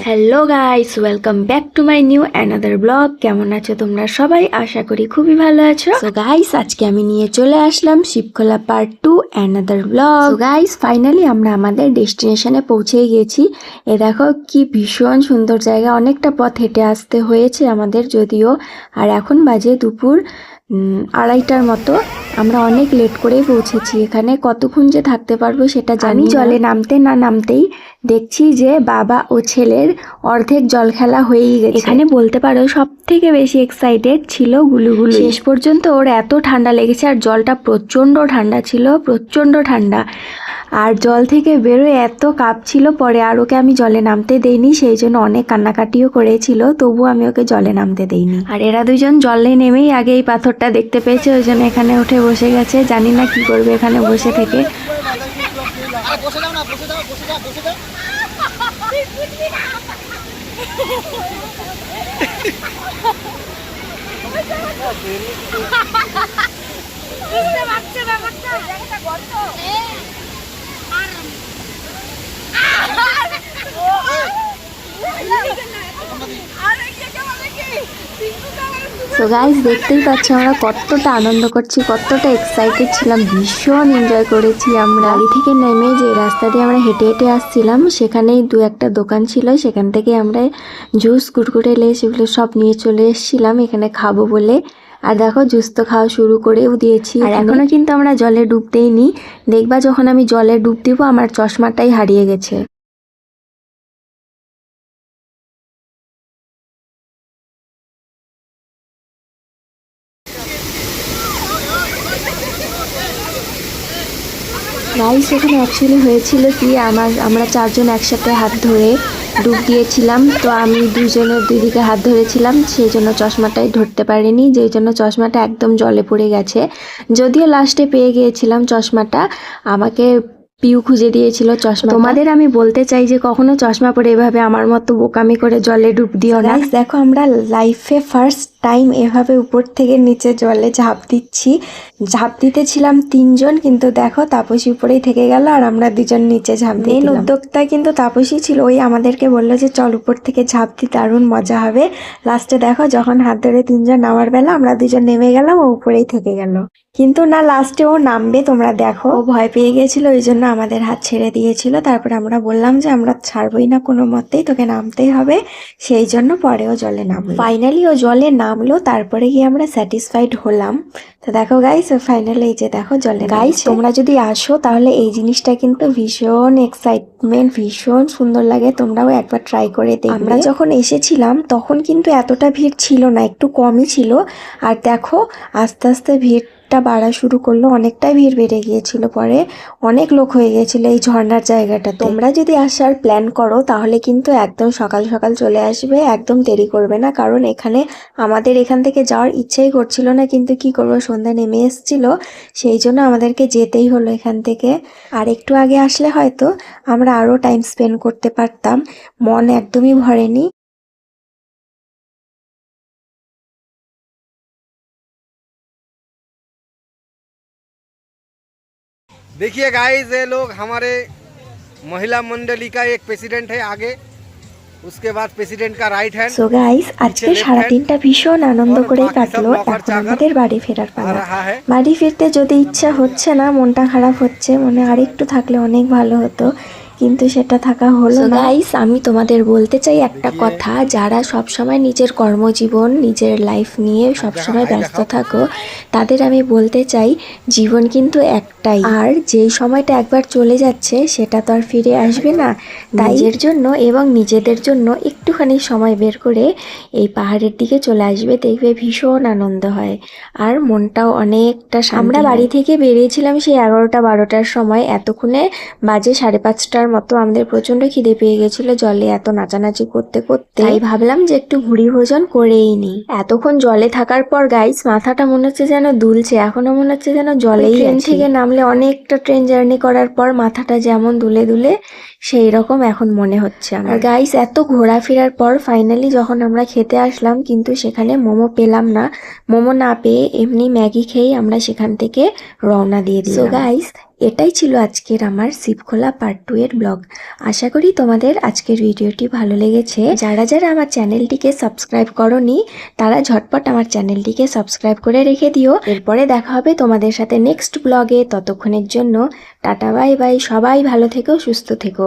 Hello guys, welcome back to my new another blog. কেমন আছো তোমরা সবাই? আশা করি খুবই ভালো আছো। সো গাইস, আজকে আমি নিয়ে চলে আসলাম Shivkhola part 2 another blog. So guys, finally আমরা আমাদের ডেস্টিনেশনে পৌঁছে গিয়েছি। এ দেখো কি ভীষণ সুন্দর জায়গা, অনেকটা পথ হেঁটে আসতে হয়েছে আমাদের যদিও। আর এখন বাজে দুপুর 2:30টার মতো। আমরা অনেক লেট করেই পৌঁছেছি এখানে। কতক্ষণ যে থাকতে পারবো সেটা জানি। জলে নামতে না নামতেই দেখছি যে বাবা ও ছেলের অর্ধেক জল খেলা হয়েই গেছে। এখানে বলতে পারো সব থেকে বেশি এক্সাইটেড ছিল গুলুগুলু। শেষ পর্যন্ত ওর এত ঠান্ডা লেগেছে, আর জলটা প্রচণ্ড ঠান্ডা ছিল, প্রচণ্ড ঠান্ডা। আর জল থেকে বেরোয় এত কাঁপছিল, পরে আর ওকে আমি জলে নামতে দেইনি, সেই জন্য অনেক কান্নাকাটিও করেছিল, তবু আমি ওকে জলে নামতে দেইনি। আর এরা দুজন জলে নেমেই আগে এই পাথরটা দেখতে পেয়েছে, ওই জন্য এখানে উঠে বসে গেছে। জানি না কি করবে এখানে বসে থেকে। সো গাইস, দেখতেই পাচ্ছি আমরা কতটা আনন্দ করছি, কতটা এক্সাইটেড ছিলাম, ভীষণ এনজয় করেছি আমরা। গাড়ি থেকে নেমে যে রাস্তা দিয়ে আমরা হেঁটে হেঁটে আসছিলাম, সেখানেই দু একটা দোকান ছিল, সেখান থেকে আমরা জুস, কুরকুরে, লেস এগুলো সব নিয়ে চলে এসেছিলাম এখানে খাবো বলে। আর দেখো, জুস তো খাওয়া শুরু করেও দিয়েছি। আর এখনো কিন্তু আমরা জলে ডুব দেইনি। দেখবা যখন আমি জলে ডুব দিব, আমার চশমাটাই হারিয়ে গেছে। গাইস, এখানে অ্যাকচুয়ালি হয়েছিল কি, আমরা চারজন একসাথে হাত ধরে ডুব দিয়েছিলাম। তো আমি দুজনের দুই দিকে হাত ধরেছিলাম, সেই জন্য চশমাটাই ধরতে পারিনি, যেই জন্য চশমাটা একদম জলে পড়ে গেছে। যদিও লাস্টে পেয়ে গিয়েছিলাম চশমাটা, আমাকে পিউ খুঁজে দিয়েছিল চশমা। তোমাদের আমি বলতে চাই যে কখনো চশমা পরে এভাবে আমার মতো বোকামি করে জলে ডুব দিও না। দেখো, আমরা লাইফে ফার্স্ট টাইম এভাবে উপর থেকে নিচে জলে ঝাঁপ দিচ্ছি। ঝাঁপ দিতেছিলাম তিনজন, কিন্তু দেখো তাপসী উপরেই থেকে গেল আর আমরা দুজন নিচে ঝাঁপ দিই। মেন উদ্যোক্তা কিন্তু তাপসী ছিল, ওই আমাদেরকে বললো যে চল উপর থেকে ঝাঁপ দিই, দারুণ মজা হবে। লাস্টে দেখো, যখন হাত ধরে তিনজন নামার বেলা আমরা দুজন নেমে গেলাম, ও উপরেই থেকে গেল। কিন্তু না, লাস্টে ও নামবে, তোমরা দেখো। ও ভয় পেয়ে গিয়েছিল, ওই জন্য আমাদের হাত ছেড়ে দিয়েছিল। তারপর আমরা বললাম যে আমরা ছাড়বই না কোনো মতেই, তোকে নামতেই হবে, সেই জন্য পরেও জলে নামলো। ফাইনালি ও জলে নামলো, তারপরে গিয়ে আমরা স্যাটিসফাইড হলাম। তো দেখো গাইস, ফাইনালি এই যে দেখো জলে। গাইস, তোমরা যদি আসো তাহলে এই জিনিসটা কিন্তু ভীষণ এক্সাইটমেন্ট, ভীষণ সুন্দর লাগে, তোমরাও একবার ট্রাই করে দেখবে। আমরা যখন এসেছিলাম তখন কিন্তু এতটা ভিড় ছিল না, একটু কমই ছিল। আর দেখো আস্তে আস্তে ভিড়টা বাড়া শুরু করলো, অনেকটাই ভিড় বেড়ে গিয়েছিল, পরে অনেক লোক হয়ে গিয়েছিল এই ঝর্ণার জায়গাটা। তোমরা যদি আসার প্ল্যান করো তাহলে কিন্তু একদম সকাল সকাল চলে আসবে, একদম দেরি করবে না, কারণ আমাদের এখান থেকে যাওয়ার ইচ্ছেই করছিল না, কিন্তু কি করবো, সন্ধ্যা নেমে এসেছিল, সেই জন্য আমাদেরকে যেতেই হলো এখান থেকে। আর একটু আগে আসলে হয়তো আমরা আরও টাইম স্পেন্ড করতে পারতাম, মন একদমই ভরেনি। देखिए गाइस, ये लोग हमारे महिला मंडली का एक प्रेसिडेंट है आगे, उसके बाद प्रेसिडेंट का राइट हैंड। সো গাইস, আজকে সারাদিনটা ভীষণ আনন্দ করেই কাটলো। এখন আমাদের বাড়ি ফেরার পালা। বাড়ি ফিরতে যদি ইচ্ছা হচ্ছে না, মনটা খারাপ হচ্ছে, মনে আরেকটু থাকলে অনেক ভালো হতো, কিন্তু সেটা থাকা হলো না। গাইস, আমি তোমাদের বলতে চাই একটা কথা, যারা সব সময় নিজের কর্মজীবন, নিজের লাইফ নিয়ে সব সময় ব্যস্ত থাকো, তাদের আমি বলতে চাই জীবন কিন্তু একটাই, আর যেই সময়টা একবার চলে যাচ্ছে সেটা তো আর ফিরে আসবে না। তাই নিজের জন্য এবং নিজেদের জন্য একটুখানি সময় বের করে এই পাহাড়ের দিকে চলে আসবে, দেখবে ভীষণ আনন্দ হয় আর মনটাও অনেকটা শান্তি। আমরা বাড়ি থেকে বেরিয়েছিলাম সেই 11টা-12টার সময়, এতক্ষণে বাজে 5:30টার মতো। আমাদের প্রচন্ড খিদে পেয়ে গেছিল জলে এত নাচানাচি করতে করতে, তাই ভাবলাম যে একটু ভুড়ি ভোজন করেই নি। এতক্ষণ জলে থাকার পর গাইস, মাথাটা মনে হচ্ছে যেন দুলছে, এখনো মনে হচ্ছে যেন জলেই। ট্রেন থেকে নামলে অনেকটা ট্রেন জার্নি করার পর মাথাটা যেমন দুলে দুলে, সেই রকম এখন মনে হচ্ছে আমার। আর গাইস, এত ঘোরাফেরার পর ফাইনালি যখন আমরা খেতে আসলাম, কিন্তু সেখানে মোমো পেলাম না। মোমো না পেয়ে এমনি ম্যাগি খেয়েই আমরা সেখান থেকে রওনা দিয়ে দিলাম। সো গাইস, এটাই ছিল আজকের আমার শিবখোলা পার্ট 2 এর ব্লগ। আশা করি তোমাদের আজকের ভিডিওটি ভালো লেগেছে। যারা যারা আমার চ্যানেলটিকে সাবস্ক্রাইব করনি তারা ঝটপট আমার চ্যানেলটিকে সাবস্ক্রাইব করে রেখে দিও। এরপরে দেখা হবে তোমাদের সাথে নেক্সট ব্লগে। ততক্ষণের জন্য টাটা বাই বাই। সবাই ভালো থেকো, সুস্থ থেকো।